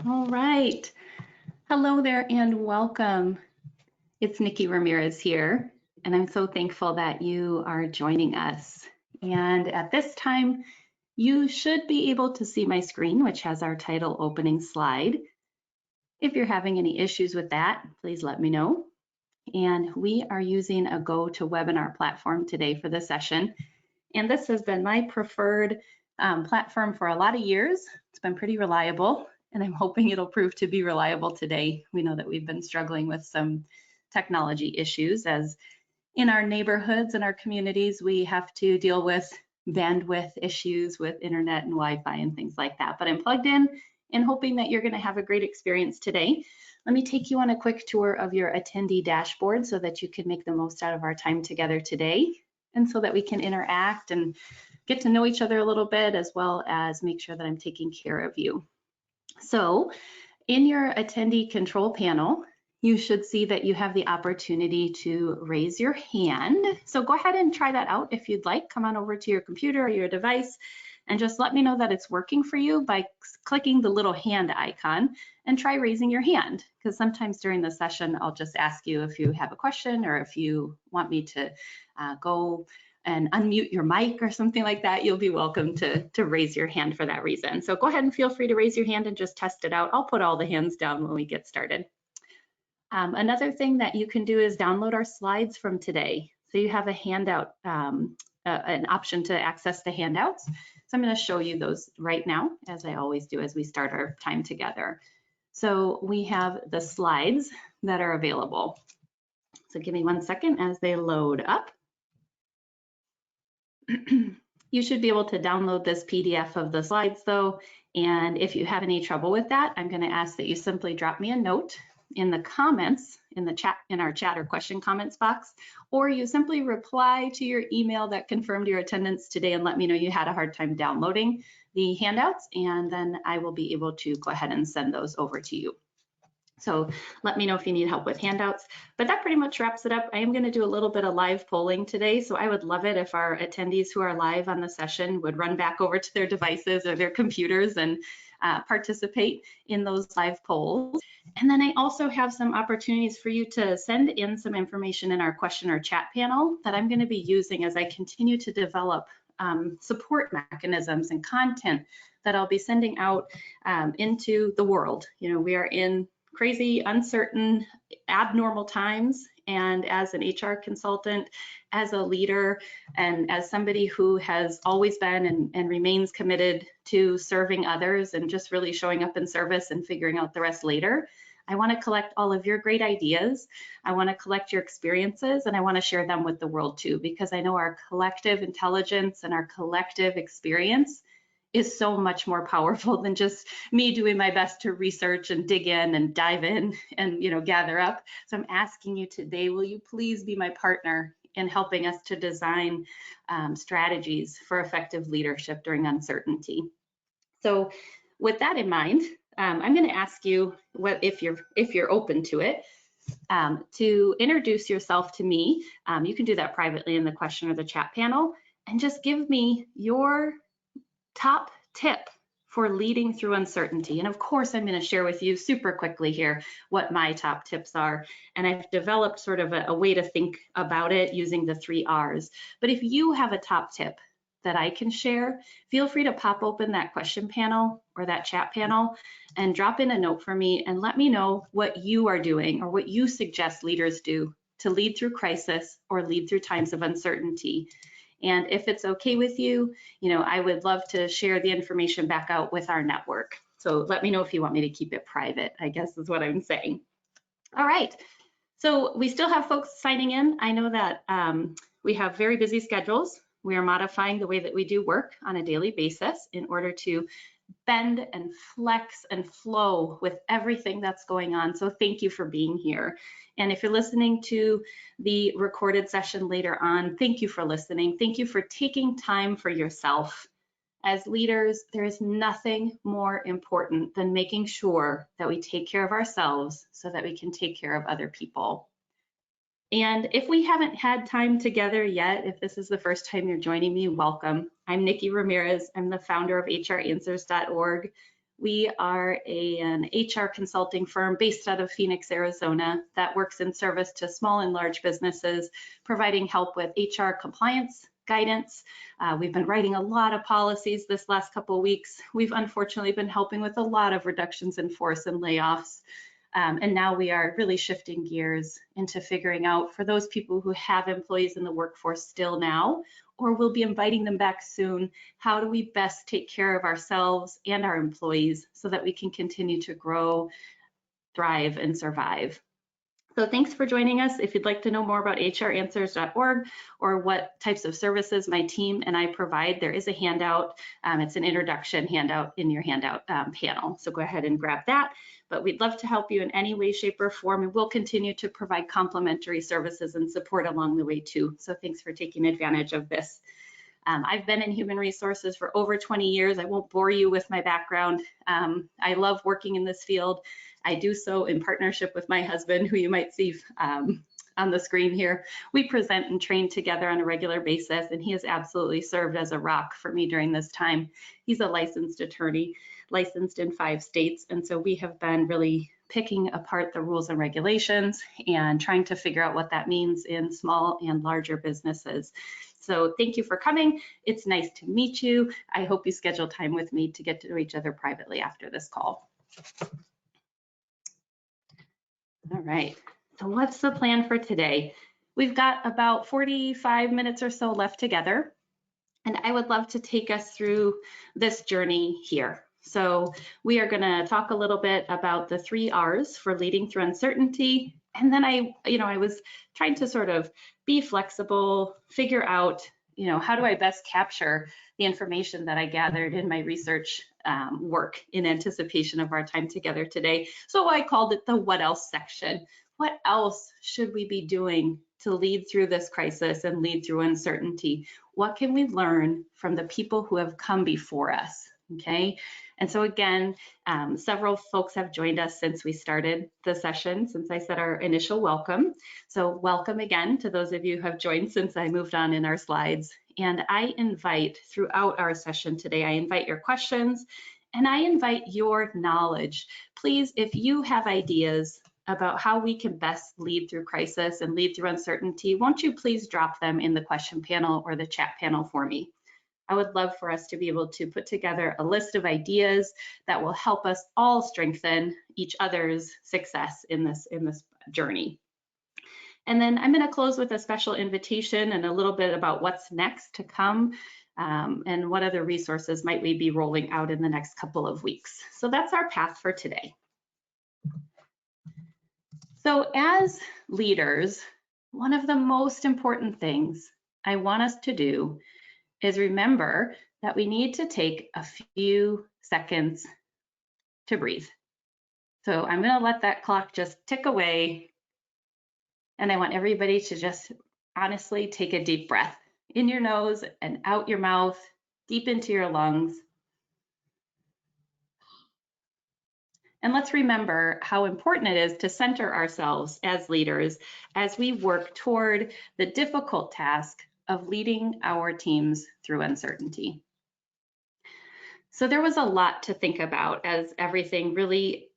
All right. Hello there and welcome. It's Niki Ramirez here, and I'm so thankful that you are joining us. And at this time, you should be able to see my screen, which has our title opening slide. If you're having any issues with that, please let me know. And we are using a GoToWebinar platform today for the session. And this has been my preferred platform for a lot of years. It's been pretty reliable, and I'm hoping it'll prove to be reliable today. We know that we've been struggling with some technology issues, as in our neighborhoods and our communities, we have to deal with bandwidth issues with internet and Wi-Fi and things like that. But I'm plugged in and hoping that you're going to have a great experience today. Let me take you on a quick tour of your attendee dashboard so that you can make the most out of our time together today, and so that we can interact and get to know each other a little bit, as well as make sure that I'm taking care of you. So in your attendee control panel, you should see that you have the opportunity to raise your hand. So go ahead and try that out if you'd like. Come on over to your computer or your device and just let me know that it's working for you by clicking the little hand icon and try raising your hand, because sometimes during the session, I'll just ask you if you have a question or if you want me to go and unmute your mic or something like that. You'll be welcome to raise your hand for that reason. So go ahead and feel free to raise your hand and just test it out. I'll put all the hands down when we get started. Another thing that you can do is download our slides from today. So you have a handout, an option to access the handouts. So I'm going to show you those right now, as I always do as we start our time together. So we have the slides that are available. So give me 1 second as they load up. You should be able to download this PDF of the slides though. And if you have any trouble with that, I'm going to ask that you simply drop me a note in the comments, in the chat, in our chat or question comments box, or you simply reply to your email that confirmed your attendance today and let me know you had a hard time downloading the handouts, and then I will be able to go ahead and send those over to you. So let me know if you need help with handouts, but that pretty much wraps it up. I am going to do a little bit of live polling today, so I would love it if our attendees who are live on the session would run back over to their devices or their computers and participate in those live polls. And then I also have some opportunities for you to send in some information in our question or chat panel that I'm going to be using as I continue to develop support mechanisms and content that I'll be sending out into the world. You know, we are in crazy, uncertain, abnormal times. And as an HR consultant, as a leader, and as somebody who has always been and remains committed to serving others and just really showing up in service and figuring out the rest later, I want to collect all of your great ideas. I want to collect your experiences, and I want to share them with the world too, because I know our collective intelligence and our collective experience is so much more powerful than just me doing my best to research and dig in and dive in and, you know, gather up. So I'm asking you today, will you please be my partner in helping us to design strategies for effective leadership during uncertainty? So with that in mind, I'm going to ask you, if you're open to it, to introduce yourself to me. You can do that privately in the question or the chat panel, and just give me your top tip for leading through uncertainty. And of course, I'm going to share with you super quickly here what my top tips are. And I've developed sort of a way to think about it using the 3 R's. But if you have a top tip that I can share, feel free to pop open that question panel or that chat panel and drop in a note for me and let me know what you are doing or what you suggest leaders do to lead through crisis or lead through times of uncertainty. And if it's okay with you, you know, I would love to share the information back out with our network. So let me know if you want me to keep it private, I guess is what I'm saying. All right, so we still have folks signing in. I know that we have very busy schedules. We are modifying the way that we do work on a daily basis in order to bend and flex and flow with everything that's going on. So thank you for being here. And if you're listening to the recorded session later on, thank you for listening. Thank you for taking time for yourself. As leaders, there is nothing more important than making sure that we take care of ourselves so that we can take care of other people. And if we haven't had time together yet, if this is the first time you're joining me, welcome. I'm Niki Ramirez. I'm the founder of HRAnswers.org. We are an HR consulting firm based out of Phoenix, Arizona, that works in service to small and large businesses, providing help with HR compliance, guidance. We've been writing a lot of policies this last couple of weeks. We've unfortunately been helping with a lot of reductions in force and layoffs. And now we are really shifting gears into figuring out, for those people who have employees in the workforce still now, or we'll be inviting them back soon, how do we best take care of ourselves and our employees so that we can continue to grow, thrive, and survive? So thanks for joining us. If you'd like to know more about hranswers.org or what types of services my team and I provide, there is a handout. It's an introduction handout in your handout panel. So go ahead and grab that. But we'd love to help you in any way, shape, or form, and we'll continue to provide complimentary services and support along the way too. So thanks for taking advantage of this. I've been in human resources for over 20 years. I won't bore you with my background. I love working in this field. I do so in partnership with my husband, who you might see on the screen here. We present and train together on a regular basis, and he has absolutely served as a rock for me during this time. He's a licensed attorney, licensed in 5 states, and so we have been really picking apart the rules and regulations and trying to figure out what that means in small and larger businesses. So thank you for coming. It's nice to meet you. I hope you schedule time with me to get to know each other privately after this call. All right, so what's the plan for today? We've got about 45 minutes or so left together, and I would love to take us through this journey here. So we are going to talk a little bit about the 3 R's for leading through uncertainty. And then I was trying to sort of be flexible, figure out, how do I best capture the information that I gathered in my research work in anticipation of our time together today. So I called it the what else section. What else should we be doing to lead through this crisis and lead through uncertainty? What can we learn from the people who have come before us? Okay, and so again, several folks have joined us since we started the session, since I said our initial welcome. So welcome again to those of you who have joined since I moved on in our slides. And I invite throughout our session today, I invite your questions and I invite your knowledge. Please, if you have ideas about how we can best lead through crisis and lead through uncertainty, won't you please drop them in the question panel or the chat panel for me? I would love for us to be able to put together a list of ideas that will help us all strengthen each other's success in this journey. And then I'm going to close with a special invitation and a little bit about what's next to come and what other resources might we be rolling out in the next couple of weeks. So that's our path for today. So as leaders, one of the most important things I want us to do is remember that we need to take a few seconds to breathe. So I'm going to let that clock just tick away, and I want everybody to just honestly take a deep breath in your nose and out your mouth, deep into your lungs. And let's remember how important it is to center ourselves as leaders as we work toward the difficult task of leading our teams through uncertainty. So there was a lot to think about as everything really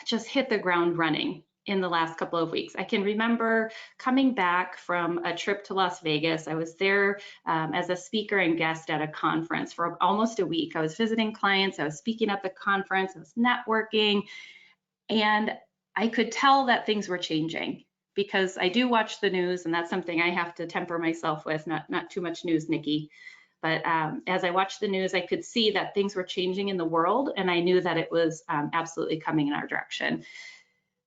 just hit the ground running in the last couple of weeks. I can remember coming back from a trip to Las Vegas. I was there as a speaker and guest at a conference for almost a week. I was visiting clients, I was speaking at the conference, I was networking, and I could tell that things were changing, because I do watch the news, and that's something I have to temper myself with, not too much news, Niki. But as I watched the news, I could see that things were changing in the world, and I knew that it was absolutely coming in our direction.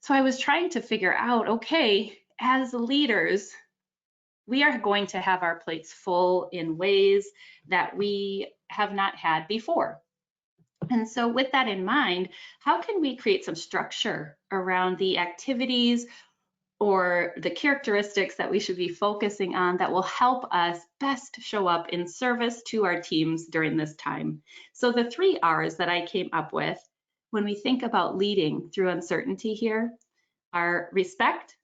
So I was trying to figure out, okay, as leaders, we are going to have our plates full in ways that we have not had before. And so with that in mind, how can we create some structure around the activities or the characteristics that we should be focusing on that will help us best show up in service to our teams during this time? So the 3 R's that I came up with when we think about leading through uncertainty here are respect,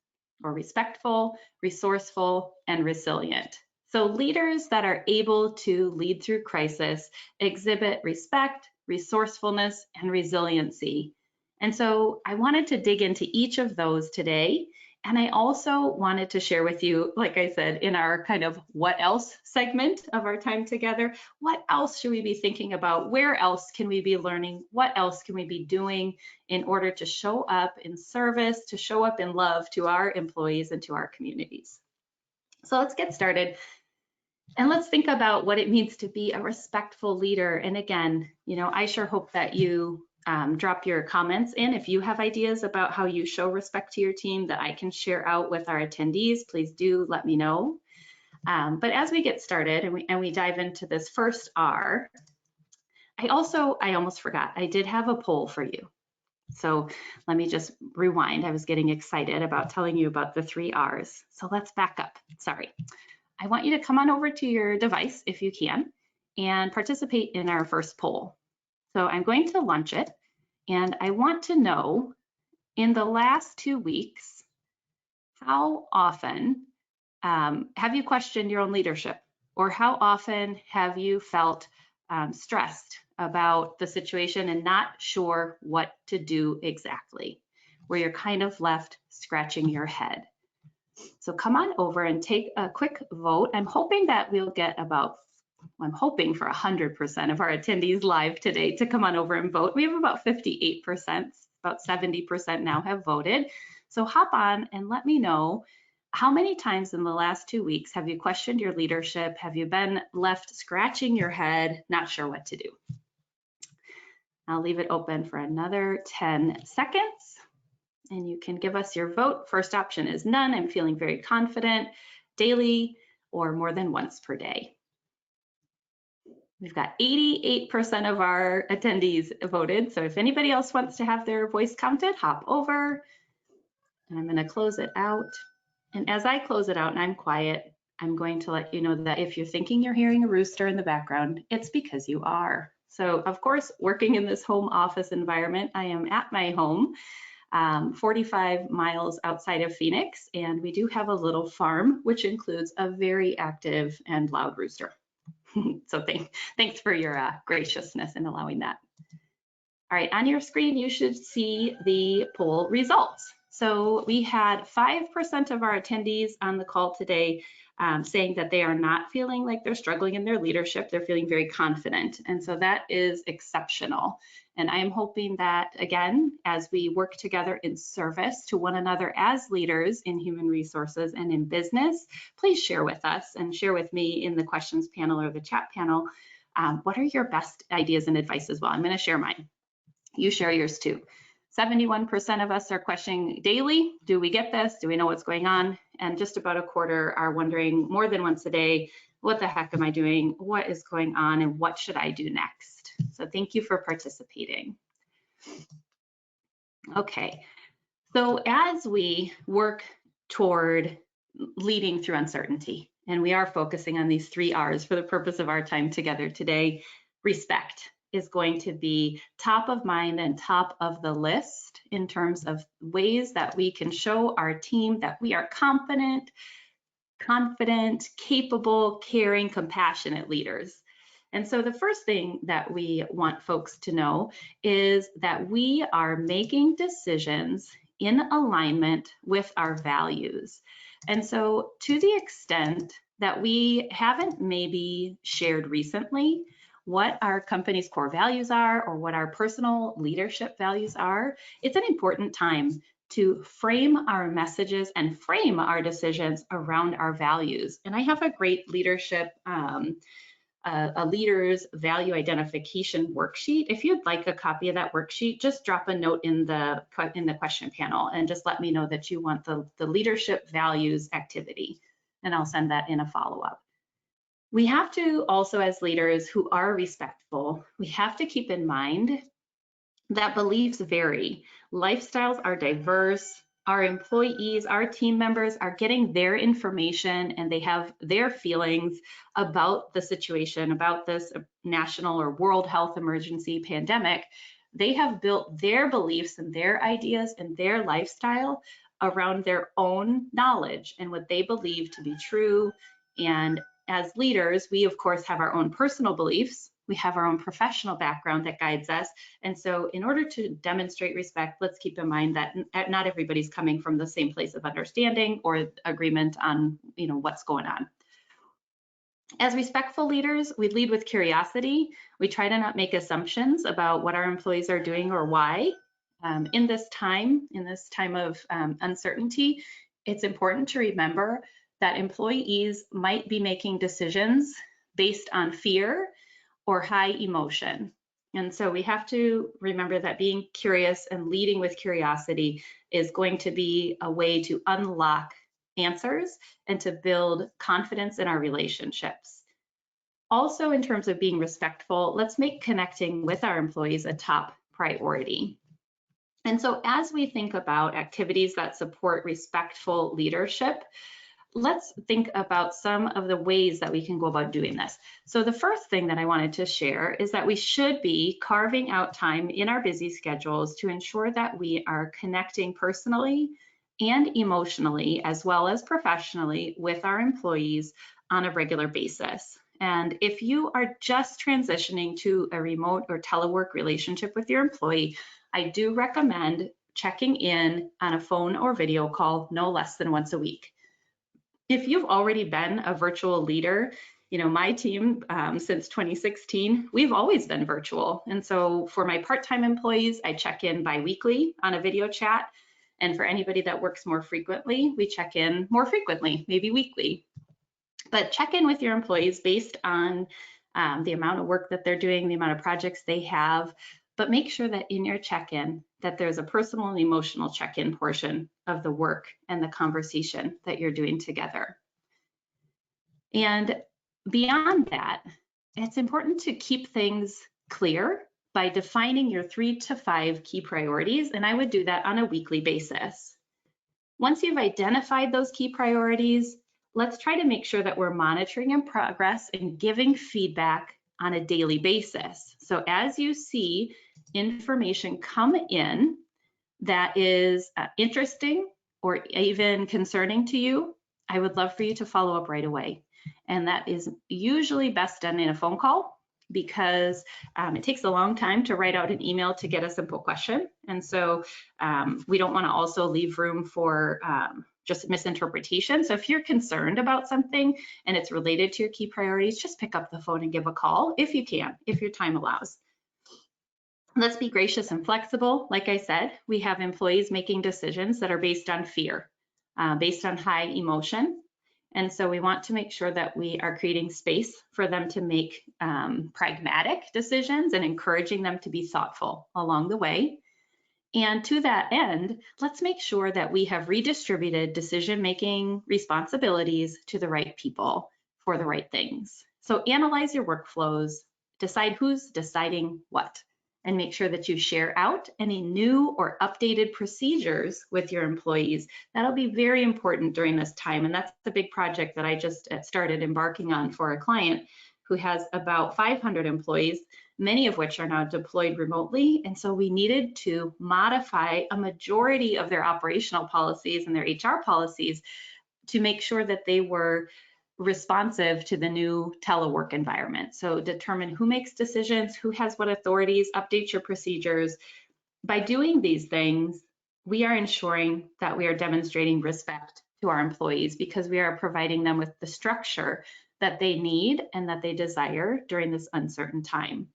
or respectful, resourceful, and resilient. So leaders that are able to lead through crisis exhibit respect, resourcefulness, and resiliency. And so I wanted to dig into each of those today. And I also wanted to share with you, like I said, in our kind of what else segment of our time together, what else should we be thinking about? Where else can we be learning? What else can we be doing in order to show up in service, to show up in love to our employees and to our communities? So let's get started. And let's think about what it means to be a respectful leader. And again, I sure hope that you drop your comments in. If you have ideas about how you show respect to your team that I can share out with our attendees, please do let me know. But as we get started and we dive into this first R, I almost forgot, I did have a poll for you. So let me just rewind. I was getting excited about telling you about the 3 R's. So let's back up, sorry. I want you to come on over to your device if you can and participate in our first poll. So I'm going to launch it, and I want to know, in the last 2 weeks, how often have you questioned your own leadership? Or how often have you felt stressed about the situation and not sure what to do exactly, where you're kind of left scratching your head? So come on over and take a quick vote. I'm hoping that we'll get I'm hoping for 100% of our attendees live today to come on over and vote. We have about 58%, about 70% now have voted. So hop on and let me know, how many times in the last 2 weeks have you questioned your leadership? Have you been left scratching your head, not sure what to do? I'll leave it open for another 10 seconds. And you can give us your vote. First option is none. I'm feeling very confident, daily or more than once per day. We've got 88% of our attendees voted. So if anybody else wants to have their voice counted, hop over. And I'm going to close it out. And as I close it out and I'm quiet, I'm going to let you know that if you're thinking you're hearing a rooster in the background, it's because you are. So of course, working in this home office environment, I am at my home. 45 miles outside of Phoenix, and we do have a little farm, which includes a very active and loud rooster. So thanks for your graciousness in allowing that. All right, on your screen, you should see the poll results. So we had 5% of our attendees on the call today saying that they are not feeling like they're struggling in their leadership. They're feeling very confident. And so that is exceptional. And I am hoping that, again, as we work together in service to one another as leaders in human resources and in business, please share with us and share with me in the questions panel or the chat panel, what are your best ideas and advice as well? I'm going to share mine. You share yours too. 71% of us are questioning daily. Do we get this? Do we know what's going on? And just about a quarter are wondering more than once a day, what the heck am I doing? What is going on? And what should I do next? So thank you for participating. Okay, so as we work toward leading through uncertainty, and we are focusing on these 3 R's for the purpose of our time together today, respect is going to be top of mind and top of the list in terms of ways that we can show our team that we are confident, capable, caring, compassionate leaders. And so the first thing that we want folks to know is that we are making decisions in alignment with our values. And so to the extent that we haven't maybe shared recently what our company's core values are or what our personal leadership values are, it's an important time to frame our messages and frame our decisions around our values. And I have a great leadership, a leader's value identification worksheet. If you'd like a copy of that worksheet, just drop a note in the question panel and just let me know that you want the leadership values activity, and I'll send that in a follow-up. We have to also, as leaders who are respectful, we have to keep in mind that beliefs vary. Lifestyles are diverse. Our employees, our team members are getting their information and they have their feelings about the situation, about this national or world health emergency pandemic. They have built their beliefs and their ideas and their lifestyle around their own knowledge and what they believe to be true. And as leaders, we of course have our own personal beliefs We have our own professional background that guides us. And so in order to demonstrate respect, let's keep in mind that not everybody's coming from the same place of understanding or agreement on, what's going on. As respectful leaders, we lead with curiosity. We try to not make assumptions about what our employees are doing or why. In this time of uncertainty, it's important to remember that employees might be making decisions based on fear or high emotion. And so we have to remember that being curious and leading with curiosity is going to be a way to unlock answers and to build confidence in our relationships. Also, in terms of being respectful, let's make connecting with our employees a top priority. And so as we think about activities that support respectful leadership, let's think about some of the ways that we can go about doing this. So the first thing that I wanted to share is that we should be carving out time in our busy schedules to ensure that we are connecting personally and emotionally, as well as professionally, with our employees on a regular basis. And if you are just transitioning to a remote or telework relationship with your employee, I do recommend checking in on a phone or video call no less than once a week. If you've already been a virtual leader, my team since 2016, we've always been virtual. And so for my part-time employees, I check in bi-weekly on a video chat. And for anybody that works more frequently, we check in more frequently, maybe weekly. But check in with your employees based on the amount of work that they're doing, the amount of projects they have, but make sure that in your check-in that there's a personal and emotional check-in portion of the work and the conversation that you're doing together. And beyond that, it's important to keep things clear by defining your 3 to 5 key priorities, and I would do that on a weekly basis. Once you've identified those key priorities, let's try to make sure that we're monitoring in progress and giving feedback on a daily basis. So as you see information come in that is interesting or even concerning to you, I would love for you to follow up right away. And that is usually best done in a phone call because it takes a long time to write out an email to get a simple question. And so we don't want to also leave room for just misinterpretation. So if you're concerned about something and it's related to your key priorities, just pick up the phone and give a call if you can, if your time allows. Let's be gracious and flexible. Like I said, we have employees making decisions that are based on fear, based on high emotion. And so we want to make sure that we are creating space for them to make pragmatic decisions and encouraging them to be thoughtful along the way. And to that end, let's make sure that we have redistributed decision-making responsibilities to the right people for the right things. So analyze your workflows, decide who's deciding what, and make sure that you share out any new or updated procedures with your employees. That'll be very important during this time. And that's the big project that I just started embarking on for a client who has about 500 employees, many of which are now deployed remotely. And so we needed to modify a majority of their operational policies and their HR policies to make sure that they were responsive to the new telework environment. So determine who makes decisions, who has what authorities, update your procedures. By doing these things, we are ensuring that we are demonstrating respect to our employees because we are providing them with the structure that they need and that they desire during this uncertain time.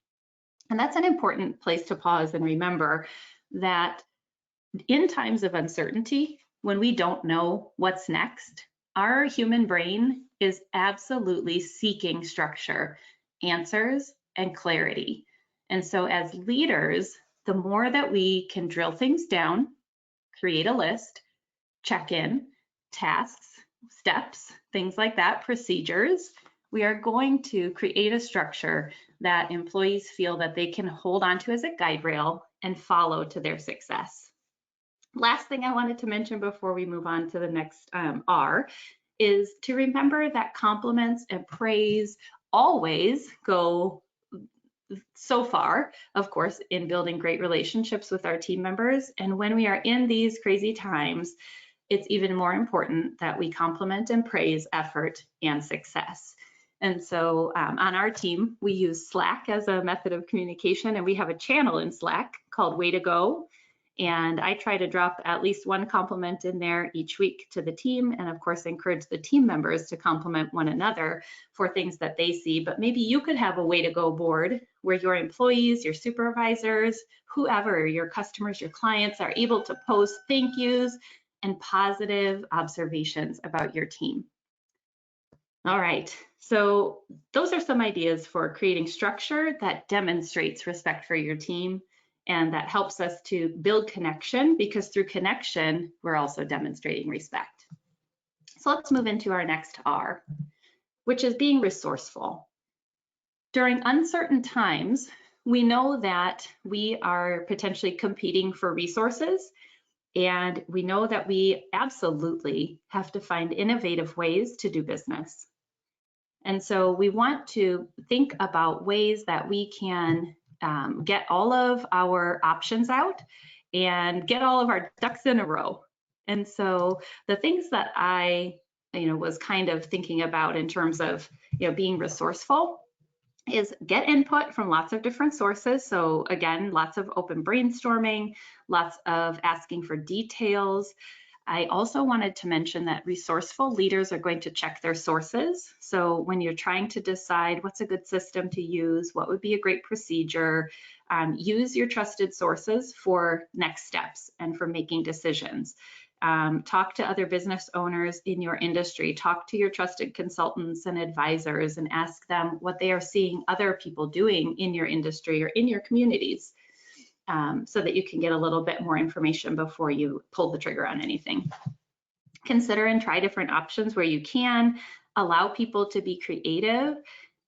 And that's an important place to pause and remember that in times of uncertainty, when we don't know what's next, our human brain is absolutely seeking structure, answers, and clarity. And so as leaders, the more that we can drill things down, create a list, check in, tasks, steps, things like that, procedures, we are going to create a structure that employees feel that they can hold onto as a guide rail and follow to their success. Last thing I wanted to mention before we move on to the next R is to remember that compliments and praise always go so far, of course, in building great relationships with our team members. And when we are in these crazy times, it's even more important that we compliment and praise effort and success. And so on our team, we use Slack as a method of communication, and we have a channel in Slack called Way to Go. And I try to drop at least one compliment in there each week to the team, and of course encourage the team members to compliment one another for things that they see. But maybe you could have a Way to Go board where your employees, your supervisors, whoever, your customers, your clients are able to post thank yous and positive observations about your team. All right, so those are some ideas for creating structure that demonstrates respect for your team and that helps us to build connection, because through connection, we're also demonstrating respect. So let's move into our next R, which is being resourceful. During uncertain times, we know that we are potentially competing for resources, and we know that we absolutely have to find innovative ways to do business. And so we want to think about ways that we can get all of our options out and get all of our ducks in a row. And so the things that I was kind of thinking about in terms of being resourceful is get input from lots of different sources. So again, lots of open brainstorming, lots of asking for details. I also wanted to mention that resourceful leaders are going to check their sources. So when you're trying to decide what's a good system to use, what would be a great procedure, use your trusted sources for next steps and for making decisions. Talk to other business owners in your industry, talk to your trusted consultants and advisors and ask them what they are seeing other people doing in your industry or in your communities. So that you can get a little bit more information before you pull the trigger on anything. Consider and try different options where you can. Allow people to be creative.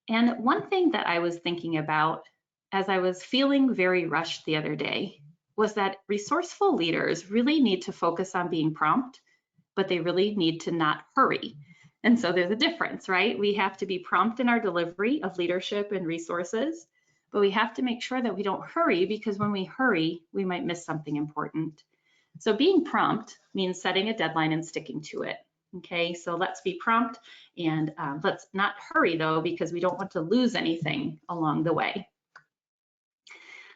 And one thing that I was thinking about as I was feeling very rushed the other day was that resourceful leaders really need to focus on being prompt, but they really need to not hurry. And so there's a difference, right? We have to be prompt in our delivery of leadership and resources, but we have to make sure that we don't hurry, because when we hurry, we might miss something important. So being prompt means setting a deadline and sticking to it. Okay, so let's be prompt, and let's not hurry though, because we don't want to lose anything along the way.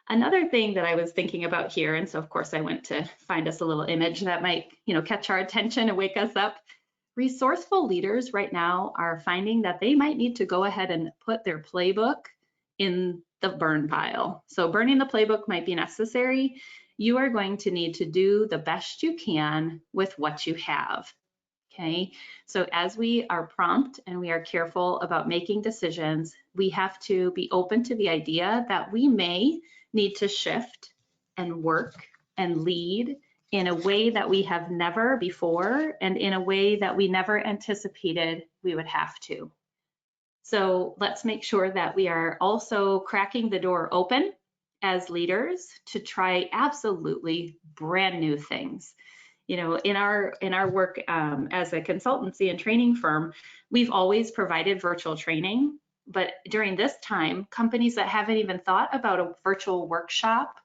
Another thing that I was thinking about here, and so of course I went to find us a little image that might catch our attention and wake us up. Resourceful leaders right now are finding that they might need to go ahead and put their playbook in the burn pile. So burning the playbook might be necessary. You are going to need to do the best you can with what you have. Okay, so as we are prompt and we are careful about making decisions, we have to be open to the idea that we may need to shift and work and lead in a way that we have never before and in a way that we never anticipated we would have to. So let's make sure that we are also cracking the door open as leaders to try absolutely brand new things. In our work as a consultancy and training firm, we've always provided virtual training, but during this time, companies that haven't even thought about a virtual workshop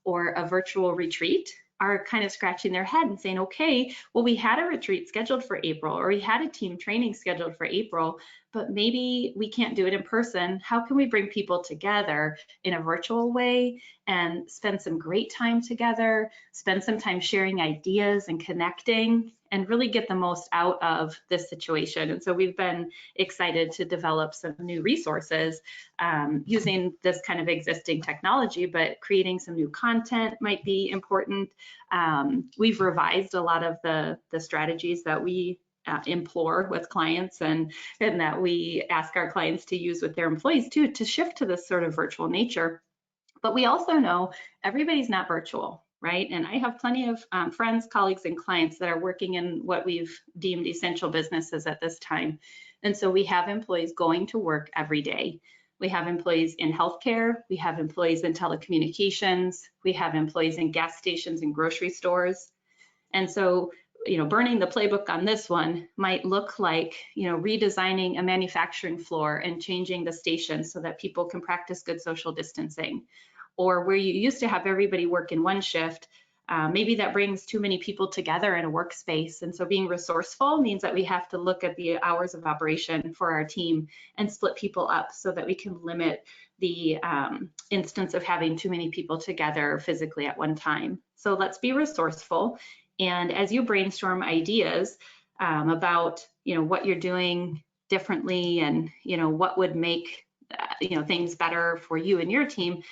or a virtual retreat are kind of scratching their head and saying, okay, well, we had a retreat scheduled for April, or we had a team training scheduled for April, but maybe we can't do it in person. How can we bring people together in a virtual way and spend some great time together, spend some time sharing ideas and connecting, and really get the most out of this situation? And so we've been excited to develop some new resources using this kind of existing technology, but creating some new content might be important. We've revised a lot of the strategies that we implore with clients and that we ask our clients to use with their employees too, to shift to this sort of virtual nature. But we also know everybody's not virtual, right? And I have plenty of friends, colleagues, and clients that are working in what we've deemed essential businesses at this time. And so we have employees going to work every day. We have employees in healthcare, we have employees in telecommunications, we have employees in gas stations and grocery stores. And so burning the playbook on this one might look like, redesigning a manufacturing floor and changing the station so that people can practice good social distancing. Or where you used to have everybody work in one shift, maybe that brings too many people together in a workspace. And so being resourceful means that we have to look at the hours of operation for our team and split people up so that we can limit the instance of having too many people together physically at one time. So let's be resourceful. And as you brainstorm ideas about, what you're doing differently and, what would make, things better for you and your team,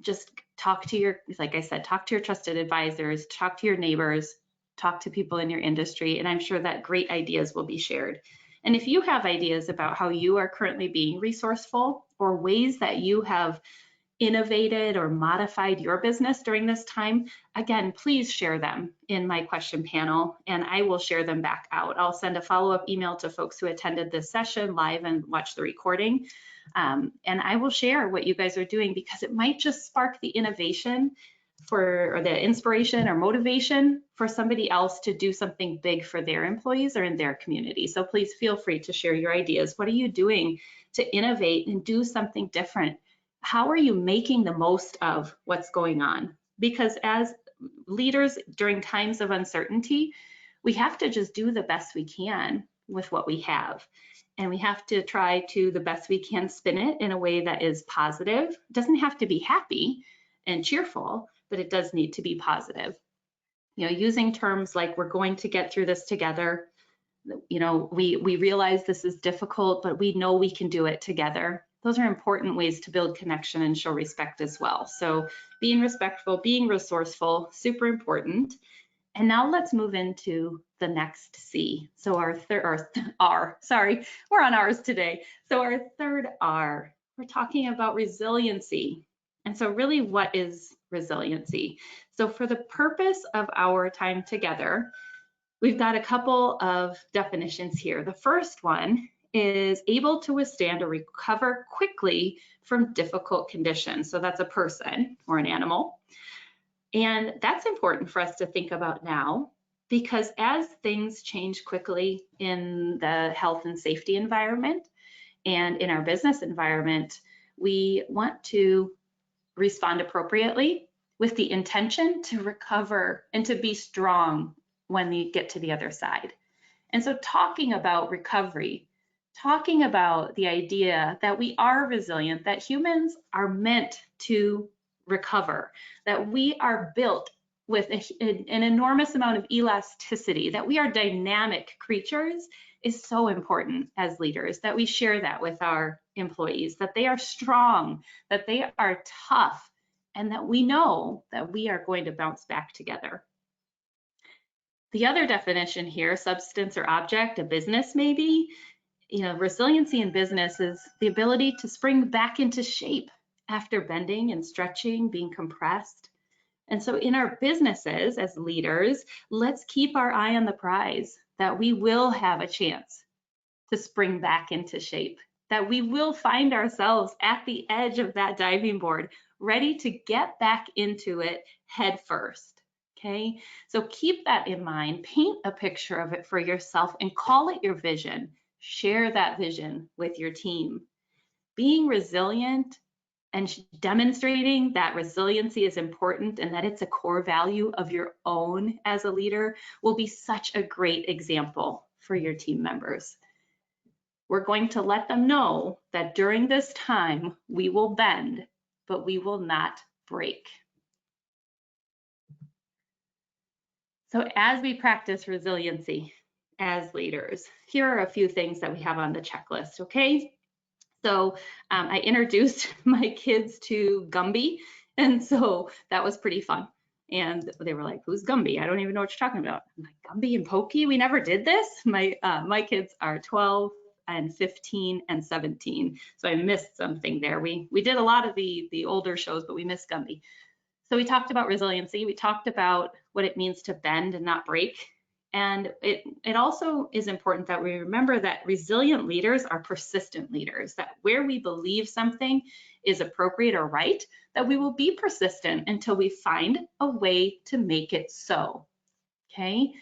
just talk to your, like I said, talk to your trusted advisors, talk to your neighbors, talk to people in your industry, and I'm sure that great ideas will be shared. And if you have ideas about how you are currently being resourceful or ways that you have innovated or modified your business during this time, again, please share them in my question panel and I will share them back out. I'll send a follow-up email to folks who attended this session live and watched the recording. And I will share what you guys are doing because it might just spark the innovation or the inspiration or motivation for somebody else to do something big for their employees or in their community. So please feel free to share your ideas. What are you doing to innovate and do something different? How are you making the most of what's going on? Because as leaders during times of uncertainty, we have to just do the best we can with what we have. And we have to try to the best we can spin it in a way that is positive. It doesn't have to be happy and cheerful, but it does need to be positive. Using terms like we're going to get through this together. We realize this is difficult, but we know we can do it together. Those are important ways to build connection and show respect as well. So being respectful, being resourceful, super important. And now let's move into the next C. So our third, R, sorry, we're on R's today. So our third R, we're talking about resiliency. And so really, what is resiliency? So for the purpose of our time together, we've got a couple of definitions here. The first one is able to withstand or recover quickly from difficult conditions. So that's a person or an animal. And that's important for us to think about now, because as things change quickly in the health and safety environment and in our business environment, we want to respond appropriately with the intention to recover and to be strong when we get to the other side. And so talking about recovery, talking about the idea that we are resilient, that humans are meant to recover, that we are built with an enormous amount of elasticity, that we are dynamic creatures is so important as leaders, that we share that with our employees, that they are strong, that they are tough, and that we know that we are going to bounce back together. The other definition here, substance or object, a business maybe, resiliency in business is the ability to spring back into shape after bending and stretching, being compressed. And so in our businesses as leaders, let's keep our eye on the prize, that we will have a chance to spring back into shape, that we will find ourselves at the edge of that diving board, ready to get back into it head first. Okay, so keep that in mind, paint a picture of it for yourself and call it your vision. Share that vision with your team. Being resilient and demonstrating that resiliency is important and that it's a core value of your own as a leader will be such a great example for your team members. We're going to let them know that during this time, we will bend, but we will not break. So as we practice resiliency as leaders, here are a few things that we have on the checklist, okay? So I introduced my kids to Gumby, and so that was pretty fun. And they were like, who's Gumby? I don't even know what you're talking about. I'm like, Gumby and Pokey? We never did this? My kids are 12 and 15 and 17, so I missed something there. We did a lot of the older shows, but we missed Gumby. So we talked about resiliency. We talked about what it means to bend and not break. And it also is important that we remember that resilient leaders are persistent leaders, that where we believe something is appropriate or right, that we will be persistent until we find a way to make it so, okay?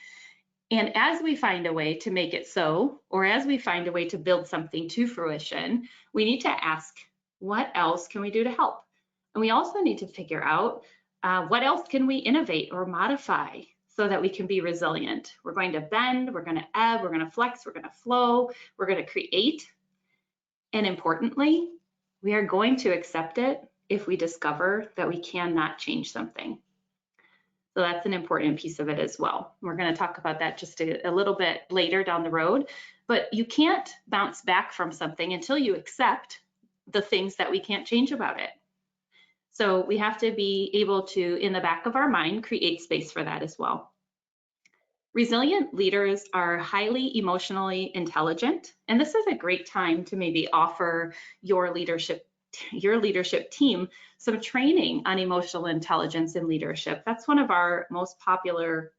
And as we find a way to make it so, or as we find a way to build something to fruition, we need to ask, what else can we do to help? And we also need to figure out What else can we innovate or modify so that we can be resilient? We're going to bend, we're going to ebb, we're going to flex, we're going to flow, we're going to create. And importantly, we are going to accept it if we discover that we cannot change something. So that's an important piece of it as well. We're going to talk about that just a little bit later down the road, but you can't bounce back from something until you accept the things that we can't change about it. So we have to be able to, in the back of our mind, create space for that as well. Resilient leaders are highly emotionally intelligent, and this is a great time to maybe offer your leadership team some training on emotional intelligence and leadership. That's one of our most popular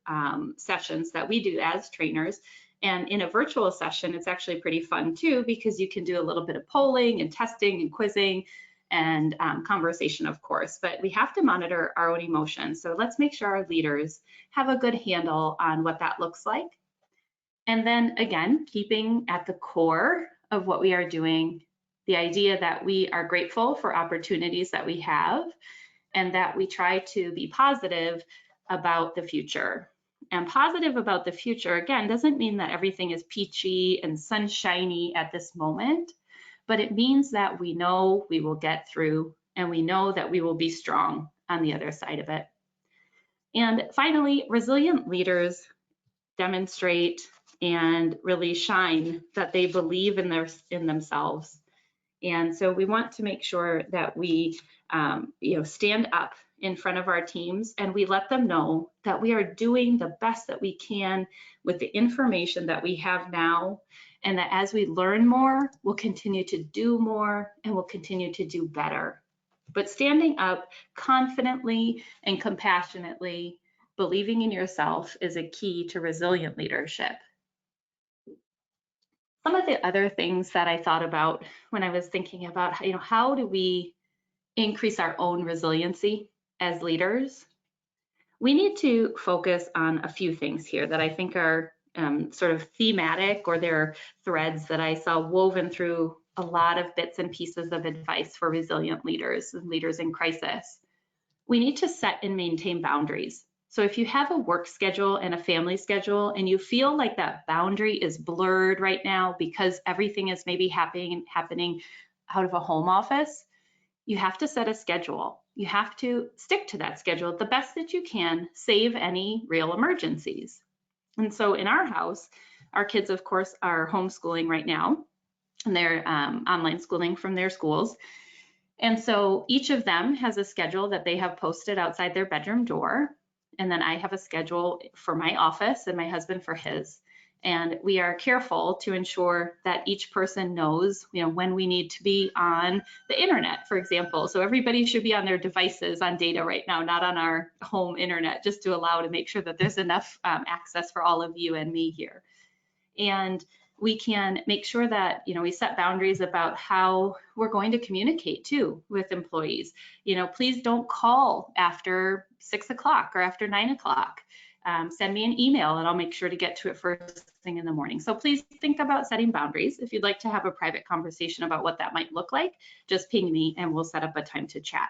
sessions that we do as trainers. And in a virtual session, it's actually pretty fun too, because you can do a little bit of polling and testing and quizzing and conversation, of course, but we have to monitor our own emotions. So let's make sure our leaders have a good handle on what that looks like. And then again, keeping at the core of what we are doing, the idea that we are grateful for opportunities that we have and that we try to be positive about the future. And positive about the future, again, doesn't mean that everything is peachy and sunshiny at this moment, but it means that we know we will get through and we know that we will be strong on the other side of it. And finally, resilient leaders demonstrate and really shine that they believe in themselves. And so we want to make sure that we stand up in front of our teams and we let them know that we are doing the best that we can with the information that we have now, and that as we learn more, we'll continue to do more and we'll continue to do better. But standing up confidently and compassionately, believing in yourself is a key to resilient leadership. Some of the other things that I thought about when I was thinking about, how do we increase our own resiliency as leaders? We need to focus on a few things here that I think are sort of thematic, or they're threads that I saw woven through a lot of bits and pieces of advice for resilient leaders and leaders in crisis. We need to set and maintain boundaries. So if you have a work schedule and a family schedule and you feel like that boundary is blurred right now because everything is maybe happening out of a home office, you have to set a schedule. You have to stick to that schedule the best that you can, save any real emergencies. And so in our house, our kids, of course, are homeschooling right now, and they're online schooling from their schools. And so each of them has a schedule that they have posted outside their bedroom door. And then I have a schedule for my office and my husband for his. And we are careful to ensure that each person knows, when we need to be on the internet, for example. So everybody should be on their devices on data right now, not on our home internet, just to allow to make sure that there's enough access for all of you and me here. And we can make sure that, we set boundaries about how we're going to communicate too with employees. Please don't call after 6 o'clock or after 9 o'clock. Send me an email and I'll make sure to get to it first thing in the morning. So please think about setting boundaries. If you'd like to have a private conversation about what that might look like, just ping me and we'll set up a time to chat.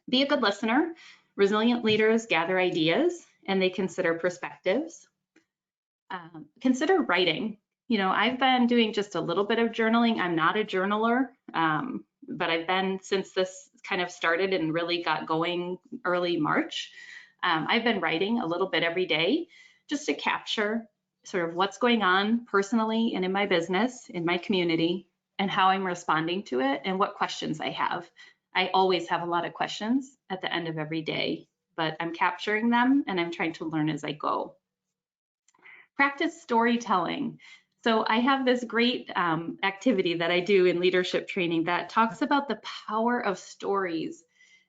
Be a good listener. Resilient leaders gather ideas and they consider perspectives. Consider writing. I've been doing just a little bit of journaling. I'm not a journaler, but I've been, since this kind of started and really got going early March, I've been writing a little bit every day just to capture sort of what's going on personally and in my business, in my community, and how I'm responding to it and what questions I have. I always have a lot of questions at the end of every day, but I'm capturing them and I'm trying to learn as I go. Practice storytelling. So I have this great activity that I do in leadership training that talks about the power of stories.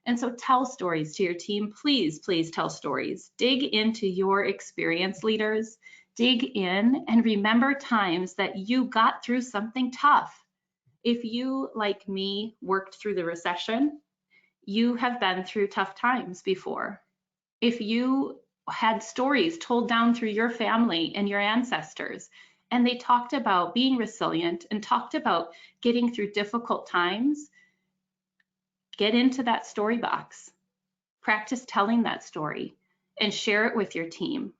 And so tell stories to your team. Please, please tell stories. Dig into your experience, leaders. Dig in and remember times that you got through something tough. If you, like me, worked through the recession, you have been through tough times before. If you had stories told down through your family and your ancestors, and they talked about being resilient and talked about getting through difficult times, get into that story box. Practice telling that story and share it with your team,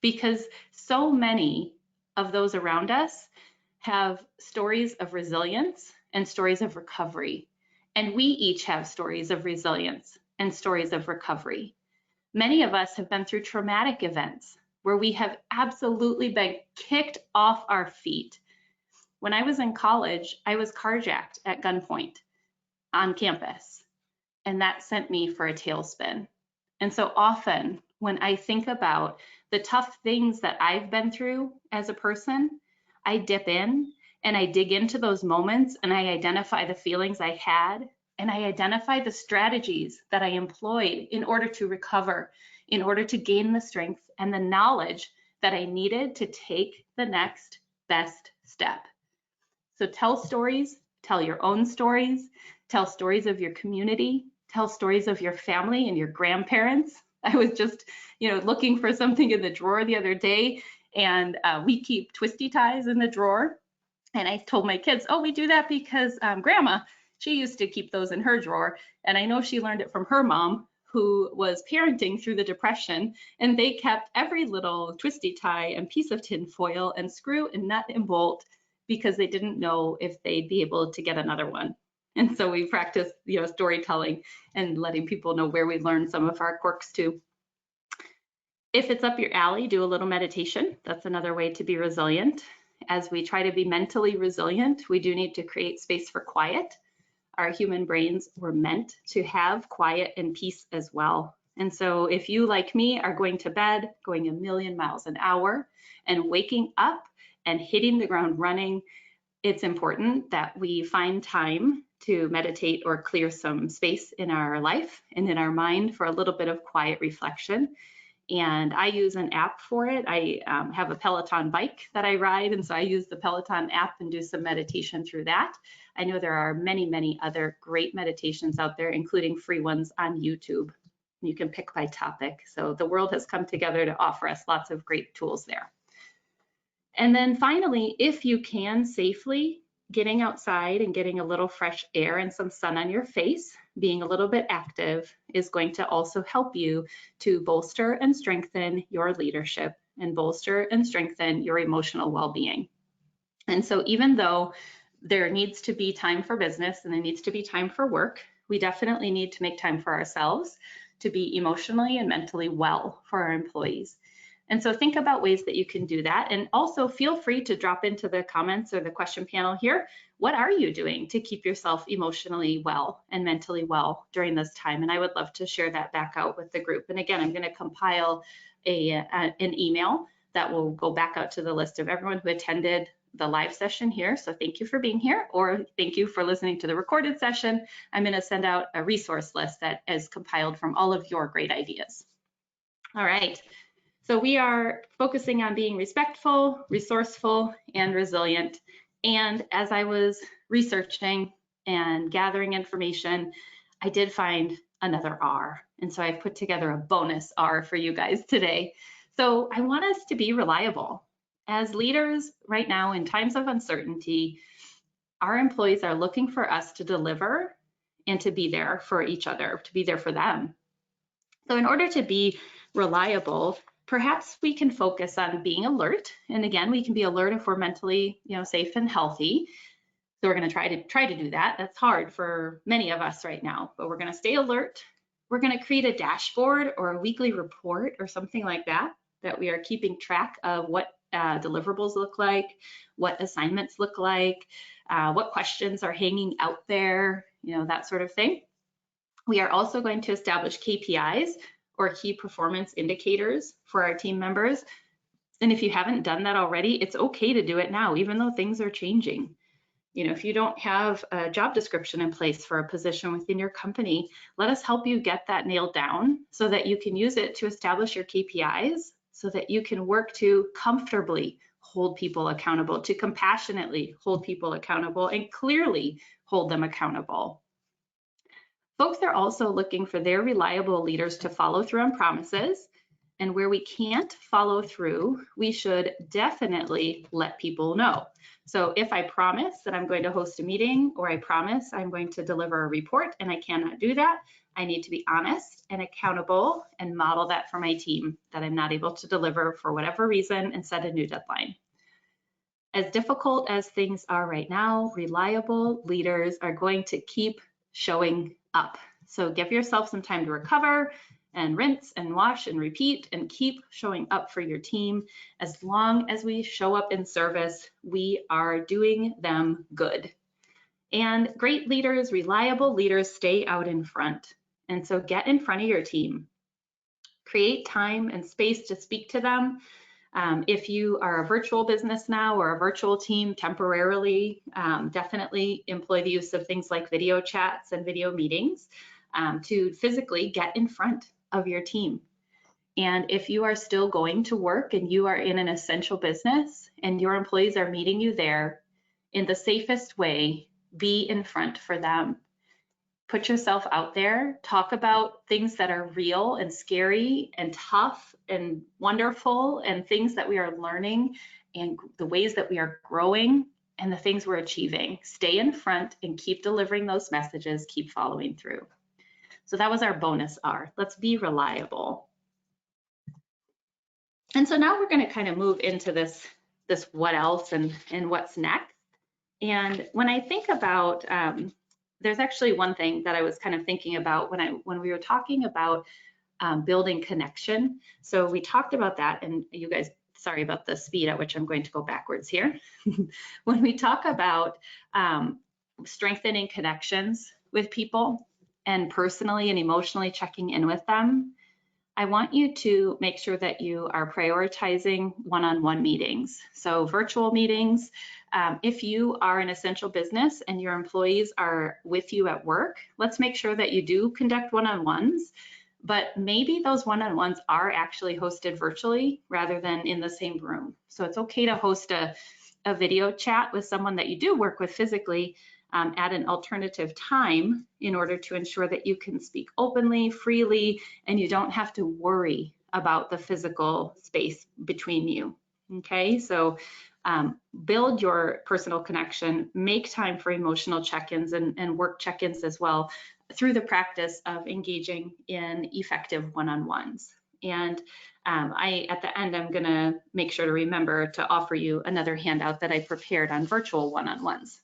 because so many of those around us have stories of resilience and stories of recovery. And we each have stories of resilience and stories of recovery. Many of us have been through traumatic events where we have absolutely been kicked off our feet. When I was in college, I was carjacked at gunpoint on campus, and that sent me for a tailspin. And so often when I think about the tough things that I've been through as a person, I dip in and I dig into those moments and I identify the feelings I had, and I identify the strategies that I employed in order to recover, in order to gain the strength and the knowledge that I needed to take the next best step. So tell stories, tell your own stories, tell stories of your community, tell stories of your family and your grandparents. I was just, looking for something in the drawer the other day, and we keep twisty ties in the drawer. And I told my kids, oh, we do that because grandma, she used to keep those in her drawer. And I know she learned it from her mom, who was parenting through the Depression, and they kept every little twisty tie and piece of tin foil and screw and nut and bolt, because they didn't know if they'd be able to get another one. And so we practiced, storytelling and letting people know where we learned some of our quirks too. If it's up your alley, do a little meditation. That's another way to be resilient. As we try to be mentally resilient, we do need to create space for quiet. Our human brains were meant to have quiet and peace as well. And so if you, like me, are going to bed, going a million miles an hour, and waking up and hitting the ground running, it's important that we find time to meditate or clear some space in our life and in our mind for a little bit of quiet reflection. And I use an app for it. I have a Peloton bike that I ride, and so I use the Peloton app and do some meditation through that. I know there are many, many other great meditations out there, including free ones on YouTube. You can pick by topic. So the world has come together to offer us lots of great tools there. And then finally, if you can safely, getting outside and getting a little fresh air and some sun on your face, being a little bit active, is going to also help you to bolster and strengthen your leadership and bolster and strengthen your emotional well-being. And so even though there needs to be time for business and there needs to be time for work, we definitely need to make time for ourselves to be emotionally and mentally well for our employees. And so think about ways that you can do that. And also feel free to drop into the comments or the question panel here. What are you doing to keep yourself emotionally well and mentally well during this time? And I would love to share that back out with the group. And again, I'm going to compile an email that will go back out to the list of everyone who attended the live session here. So thank you for being here, or thank you for listening to the recorded session. I'm going to send out a resource list that is compiled from all of your great ideas. All right. So we are focusing on being respectful, resourceful, and resilient. And as I was researching and gathering information, I did find another R. And so I've put together a bonus R for you guys today. So I want us to be reliable. As leaders right now in times of uncertainty, our employees are looking for us to deliver and to be there for each other, to be there for them. So in order to be reliable, perhaps we can focus on being alert. And again, we can be alert if we're mentally, safe and healthy. So we're going to try to do that. That's hard for many of us right now, but we're going to stay alert. We're going to create a dashboard or a weekly report or something like that we are keeping track of what deliverables look like, what assignments look like, what questions are hanging out there, that sort of thing. We are also going to establish KPIs, or key performance indicators, for our team members. And if you haven't done that already, it's okay to do it now, even though things are changing. If you don't have a job description in place for a position within your company, let us help you get that nailed down so that you can use it to establish your KPIs, so that you can work to comfortably hold people accountable, to compassionately hold people accountable, and clearly hold them accountable. Folks are also looking for their reliable leaders to follow through on promises. And where we can't follow through, we should definitely let people know. So if I promise that I'm going to host a meeting, or I promise I'm going to deliver a report and I cannot do that, I need to be honest and accountable and model that for my team that I'm not able to deliver for whatever reason and set a new deadline. As difficult as things are right now, reliable leaders are going to keep showing up. So give yourself some time to recover and rinse and wash and repeat and keep showing up for your team. As long as we show up in service, we are doing them good. And great leaders, reliable leaders, stay out in front. And so get in front of your team. Create time and space to speak to them. If you are a virtual business now or a virtual team temporarily, definitely employ the use of things like video chats and video meetings to physically get in front of your team. And if you are still going to work and you are in an essential business and your employees are meeting you there, in the safest way, be in front for them. Put yourself out there, talk about things that are real and scary and tough and wonderful and things that we are learning and the ways that we are growing and the things we're achieving. Stay in front and keep delivering those messages, keep following through. So that was our bonus R. Let's be reliable. And so now we're going to kind of move into this what else and what's next. And when I think about there's actually one thing that I was kind of thinking about when we were talking about building connection. So we talked about that, and you guys, sorry about the speed at which I'm going to go backwards here. When we talk about strengthening connections with people and personally and emotionally checking in with them, I want you to make sure that you are prioritizing one-on-one meetings. So virtual meetings, if you are an essential business and your employees are with you at work, let's make sure that you do conduct one-on-ones, but maybe those one-on-ones are actually hosted virtually rather than in the same room. So it's okay to host a video chat with someone that you do work with physically at an alternative time in order to ensure that you can speak openly, freely, and you don't have to worry about the physical space between you. Okay, so build your personal connection, make time for emotional check-ins and work check-ins as well through the practice of engaging in effective one-on-ones. And at the end, I'm gonna make sure to remember to offer you another handout that I prepared on virtual one-on-ones.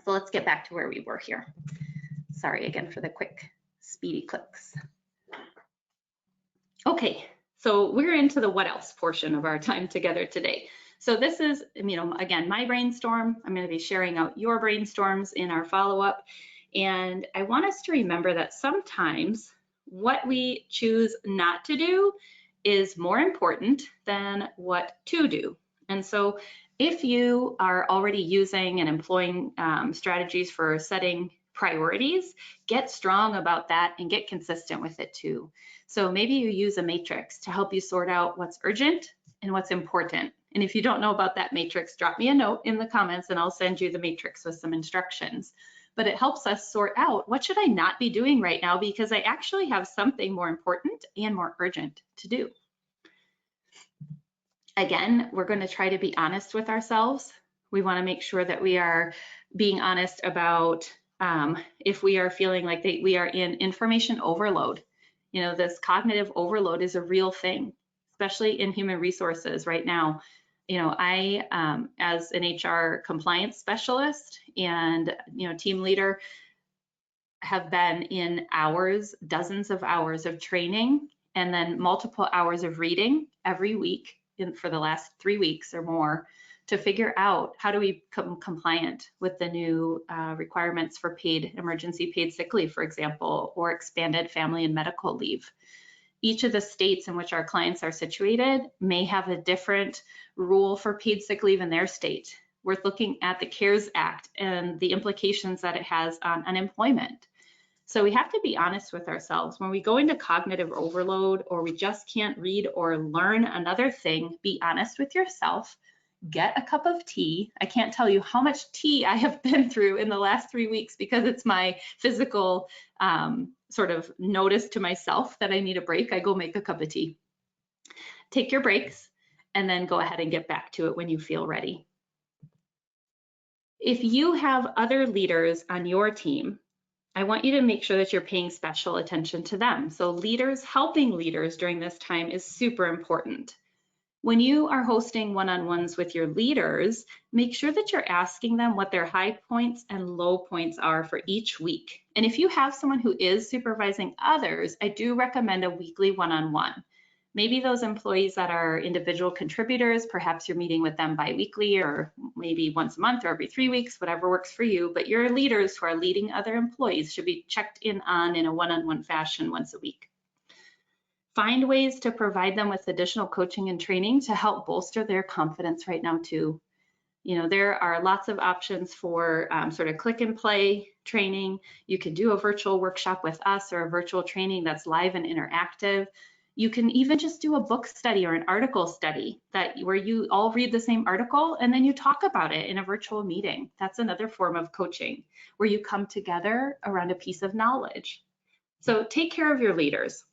So let's get back to where we were here. Sorry again for the quick, speedy clicks. Okay, so we're into the what else portion of our time together today. So this is, again, my brainstorm. I'm going to be sharing out your brainstorms in our follow-up. And I want us to remember that sometimes what we choose not to do is more important than what to do. And so if you are already using and employing strategies for setting priorities, get strong about that and get consistent with it too. So maybe you use a matrix to help you sort out what's urgent and what's important. And if you don't know about that matrix, drop me a note in the comments and I'll send you the matrix with some instructions. But it helps us sort out what should I not be doing right now because I actually have something more important and more urgent to do. Again, we're going to try to be honest with ourselves. We want to make sure that we are being honest about if we are feeling like we are in information overload. This cognitive overload is a real thing, especially in human resources right now. I, as an HR compliance specialist and, team leader, have been in dozens of hours of training and then multiple hours of reading every week for the last 3 weeks or more to figure out how do we become compliant with the new requirements for emergency paid sick leave, for example, or expanded family and medical leave. Each of the states in which our clients are situated may have a different rule for paid sick leave in their state. We're looking at the CARES Act and the implications that it has on unemployment. So we have to be honest with ourselves. When we go into cognitive overload or we just can't read or learn another thing, be honest with yourself. Get a cup of tea. I can't tell you how much tea I have been through in the last 3 weeks because it's my physical sort of notice to myself that I need a break. I go make a cup of tea. Take your breaks and then go ahead and get back to it when you feel ready. If you have other leaders on your team I want you to make sure that you're paying special attention to them. So leaders, helping leaders during this time is super important. When you are hosting one-on-ones with your leaders, make sure that you're asking them what their high points and low points are for each week. And if you have someone who is supervising others, I do recommend a weekly one-on-one. Maybe those employees that are individual contributors, perhaps you're meeting with them bi-weekly or maybe once a month or every 3 weeks, whatever works for you. But your leaders who are leading other employees should be checked in on in a one-on-one fashion once a week. Find ways to provide them with additional coaching and training to help bolster their confidence right now too. You know, there are lots of options for sort of click and play training. You can do a virtual workshop with us or a virtual training that's live and interactive. You can even just do a book study or an article study where you all read the same article and then you talk about it in a virtual meeting. That's another form of coaching where you come together around a piece of knowledge. So take care of your leaders.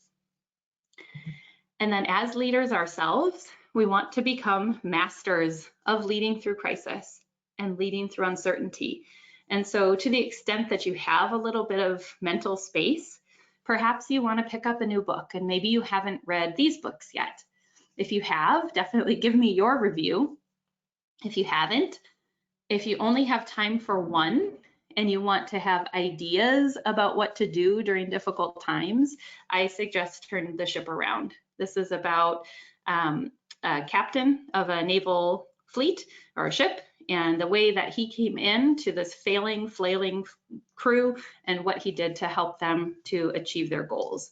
And then as leaders ourselves, we want to become masters of leading through crisis and leading through uncertainty. And so to the extent that you have a little bit of mental space, perhaps you want to pick up a new book and maybe you haven't read these books yet. If you have, definitely give me your review. If you haven't, if you only have time for one and you want to have ideas about what to do during difficult times, I suggest turn the ship around. This is about a captain of a naval fleet or a ship and the way that he came into this flailing crew and what he did to help them to achieve their goals.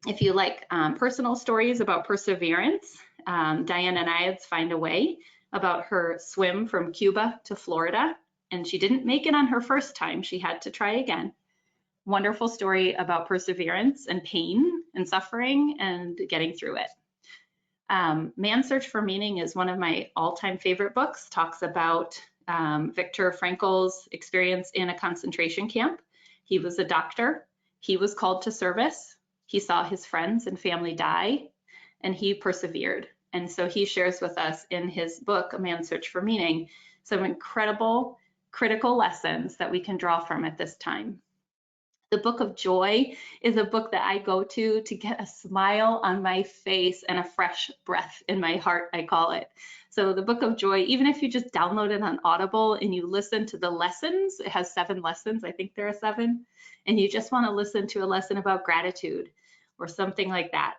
If you like personal stories about perseverance, Diana Niads Find a Way about her swim from Cuba to Florida, and she didn't make it on her first time. She had to try again. Wonderful story about perseverance and pain and suffering and getting through it. Man's Search for Meaning is one of my all-time favorite books. Talks about Viktor Frankl's experience in a concentration camp. He was a doctor. He was called to service. He saw his friends and family die, and he persevered. And so he shares with us in his book, A Man's Search for Meaning, some incredible critical lessons that we can draw from at this time. The Book of Joy is a book that I go to get a smile on my face and a fresh breath in my heart, I call it. So the Book of Joy, even if you just download it on Audible and you listen to the lessons, it has 7 lessons, I think there are 7, and you just want to listen to a lesson about gratitude or something like that,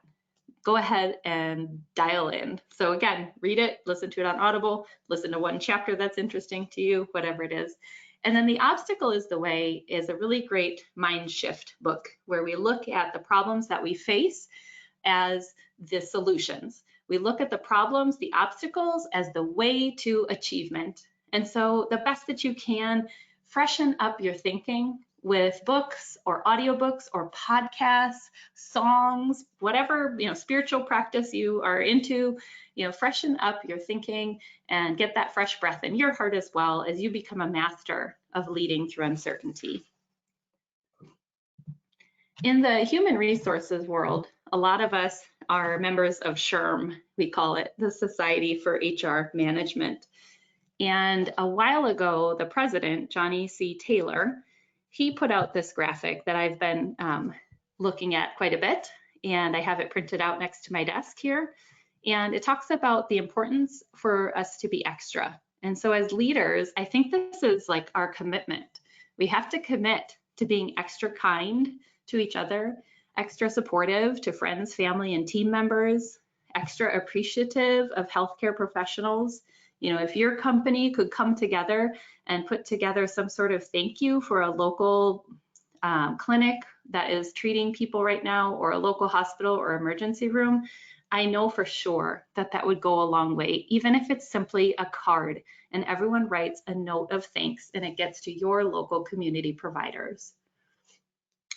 go ahead and dial in. So again, read it, listen to it on Audible, listen to one chapter that's interesting to you, whatever it is. And then The Obstacle is the Way is a really great mind shift book where we look at the problems that we face as the solutions. We look at the problems, the obstacles as the way to achievement. And so the best that you can, freshen up your thinking with books or audiobooks or podcasts, songs, whatever, spiritual practice you are into, freshen up your thinking and get that fresh breath in your heart as well as you become a master of leading through uncertainty. In the human resources world, a lot of us are members of SHRM, we call it, the Society for HR Management. And a while ago, the president, Johnny C. Taylor, he put out this graphic that I've been looking at quite a bit, and I have it printed out next to my desk here. And it talks about the importance for us to be extra. And so as leaders, I think this is like our commitment. We have to commit to being extra kind to each other, extra supportive to friends, family, and team members, extra appreciative of healthcare professionals. If your company could come together and put together some sort of thank you for a local clinic that is treating people right now, or a local hospital or emergency room, I know for sure that that would go a long way, even if it's simply a card and everyone writes a note of thanks and it gets to your local community providers.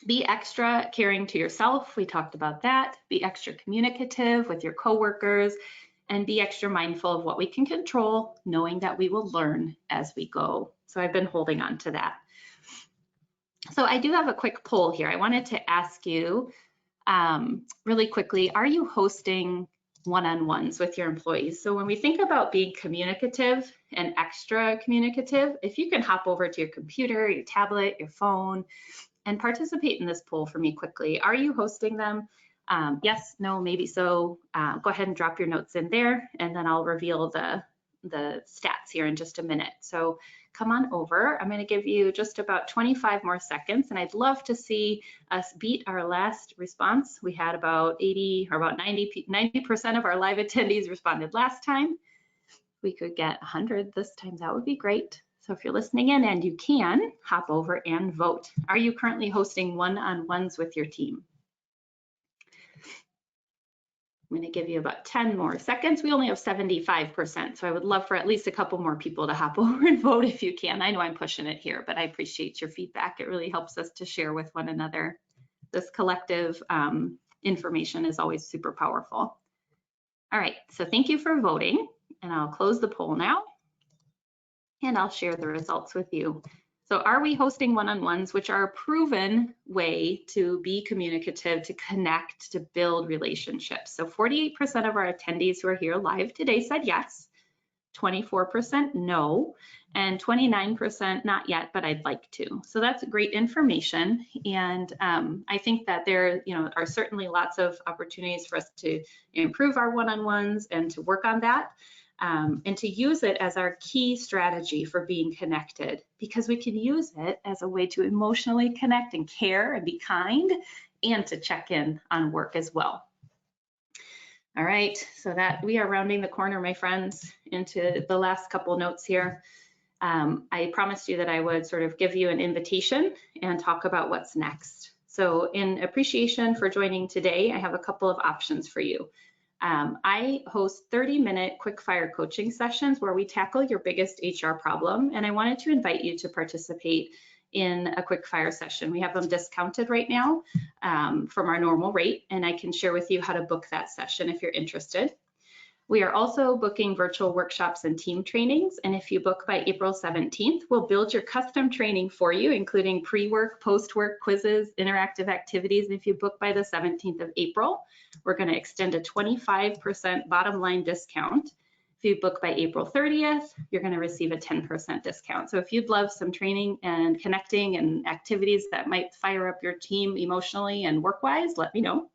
Be extra caring to yourself. We talked about that. Be extra communicative with your coworkers and be extra mindful of what we can control, knowing that we will learn as we go. So I've been holding on to that. So I do have a quick poll here. I wanted to ask you really quickly, are you hosting one-on-ones with your employees. So when we think about being communicative and extra communicative, if you can hop over to your computer, your tablet, your phone, and participate in this poll for me quickly. Are you hosting them? Yes, no, maybe so. Go ahead and drop your notes in there, and then I'll reveal the stats here in just a minute. So come on over. I'm going to give you just about 25 more seconds, and I'd love to see us beat our last response. We had about 80 or about 90% of our live attendees responded last time. We could get 100 this time. That would be great. So if you're listening in and you can, hop over and vote. Are you currently hosting one-on-ones with your team? I'm going to give you about 10 more seconds. We only have 75%, so I would love for at least a couple more people to hop over and vote if you can. I know I'm pushing it here, but I appreciate your feedback. It really helps us to share with one another. This collective information is always super powerful. All right, so thank you for voting, and I'll close the poll now, and I'll share the results with you. So are we hosting one-on-ones, which are a proven way to be communicative, to connect, to build relationships? So 48% of our attendees who are here live today said yes, 24% no, and 29% not yet, but I'd like to. So that's great information. And I think that there are certainly lots of opportunities for us to improve our one-on-ones and to work on that. And to use it as our key strategy for being connected, because we can use it as a way to emotionally connect and care and be kind, and to check in on work as well. All right, so that we are rounding the corner, my friends, into the last couple notes here. I promised you that I would sort of give you an invitation and talk about what's next. So in appreciation for joining today, I have a couple of options for you. I host 30-minute quick-fire coaching sessions where we tackle your biggest HR problem, and I wanted to invite you to participate in a quick-fire session. We have them discounted right now from our normal rate, and I can share with you how to book that session if you're interested. We are also booking virtual workshops and team trainings, and if you book by April 17th, we'll build your custom training for you, including pre-work, post-work, quizzes, interactive activities. And if you book by the 17th of April, we're going to extend a 25% bottom line discount. If you book by April 30th, you're going to receive a 10% discount. So if you'd love some training and connecting and activities that might fire up your team emotionally and work-wise, let me know.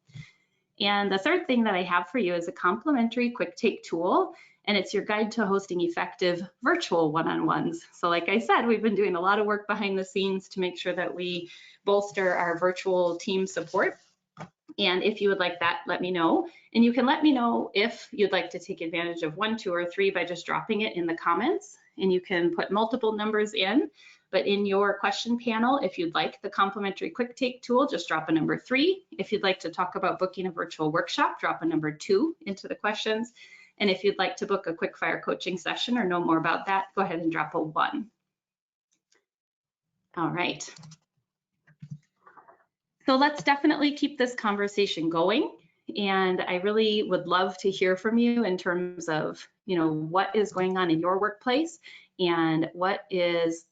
And the third thing that I have for you is a complimentary quick take tool, and it's your guide to hosting effective virtual one-on-ones. So like I said, we've been doing a lot of work behind the scenes to make sure that we bolster our virtual team support. And if you would like that, let me know. And you can let me know if you'd like to take advantage of 1, 2, or 3 by just dropping it in the comments. And you can put multiple numbers in. But in your question panel, if you'd like the complimentary quick take tool, just drop a number 3. If you'd like to talk about booking a virtual workshop, drop a number 2 into the questions. And if you'd like to book a quick fire coaching session or know more about that, go ahead and drop a 1. All right. So let's definitely keep this conversation going. And I really would love to hear from you in terms of, what is going on in your workplace, and what is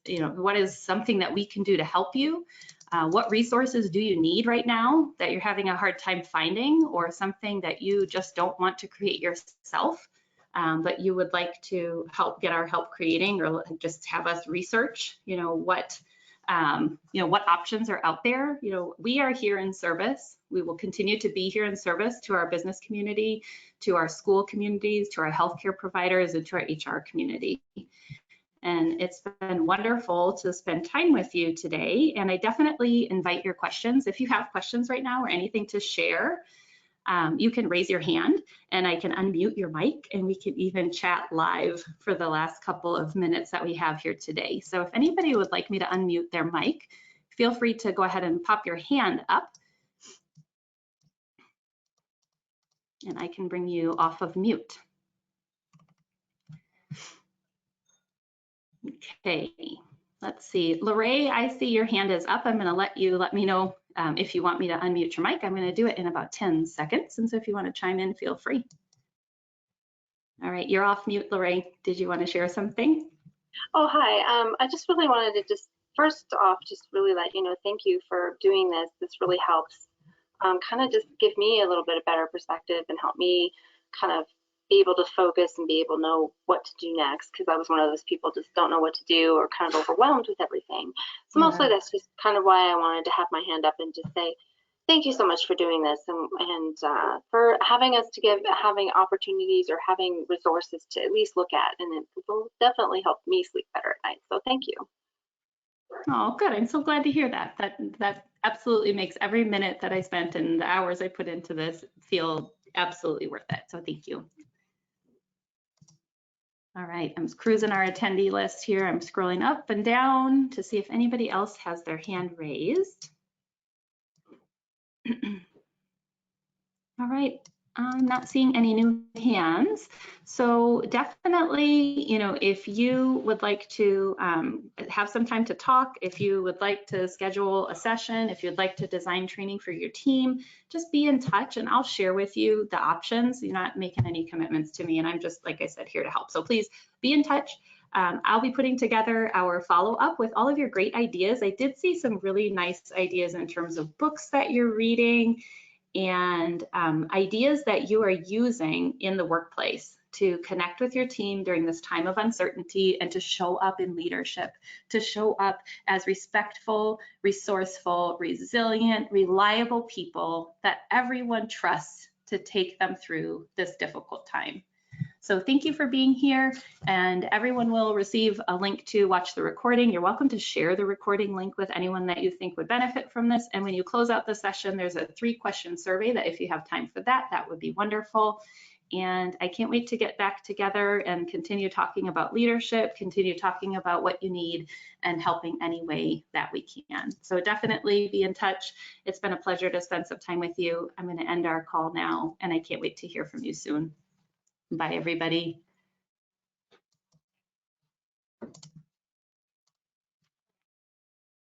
something that we can do to help you. What resources do you need right now that you're having a hard time finding, or something that you just don't want to create yourself, but you would like to get our help creating, or just have us research, what options are out there. We are here in service. We will continue to be here in service to our business community, to our school communities, to our healthcare providers, and to our HR community. And it's been wonderful to spend time with you today. And I definitely invite your questions. If you have questions right now or anything to share, you can raise your hand and I can unmute your mic, and we can even chat live for the last couple of minutes that we have here today. So if anybody would like me to unmute their mic, feel free to go ahead and pop your hand up, and I can bring you off of mute. Okay, let's see. Lorraine, I see your hand is up. I'm going to let me know if you want me to unmute your mic. I'm going to do it in about 10 seconds. And so if you want to chime in, feel free. All right, you're off mute, Lorraine. Did you want to share something? Oh, hi. I just really wanted to first off, really let you know, thank you for doing this. This really helps kind of just give me a little bit of better perspective and help me kind of be able to focus and be able to know what to do next, because I was one of those people just don't know what to do or kind of overwhelmed with everything. So mostly that's just kind of why I wanted to have my hand up and just say, thank you so much for doing this, and for having us to having opportunities or having resources to at least look at, and it will definitely help me sleep better at night. So thank you. Oh, good. I'm so glad to hear that. That absolutely makes every minute that I spent and the hours I put into this feel absolutely worth it. So thank you. All right, I'm cruising our attendee list here. I'm scrolling up and down to see if anybody else has their hand raised. All right, I'm not seeing any new hands. So definitely, you know, if you would like to have some time to talk, if you would like to schedule a session, if you'd like to design training for your team, just be in touch and I'll share with you the options. You're not making any commitments to me, and I'm just, like I said, here to help. So please be in touch. I'll be putting together our follow-up with all of your great ideas. I did see some really nice ideas in terms of books that you're reading and ideas that you are using in the workplace to connect with your team during this time of uncertainty and to show up in leadership, to show up as respectful, resourceful, resilient, reliable people that everyone trusts to take them through this difficult time. So thank you for being here, and everyone will receive a link to watch the recording. You're welcome to share the recording link with anyone that you think would benefit from this. And when you close out the session, there's a 3-question survey that if you have time for that, that would be wonderful. And I can't wait to get back together and continue talking about leadership, continue talking about what you need and helping any way that we can. So definitely be in touch. It's been a pleasure to spend some time with you. I'm going to end our call now, and I can't wait to hear from you soon. Bye, everybody.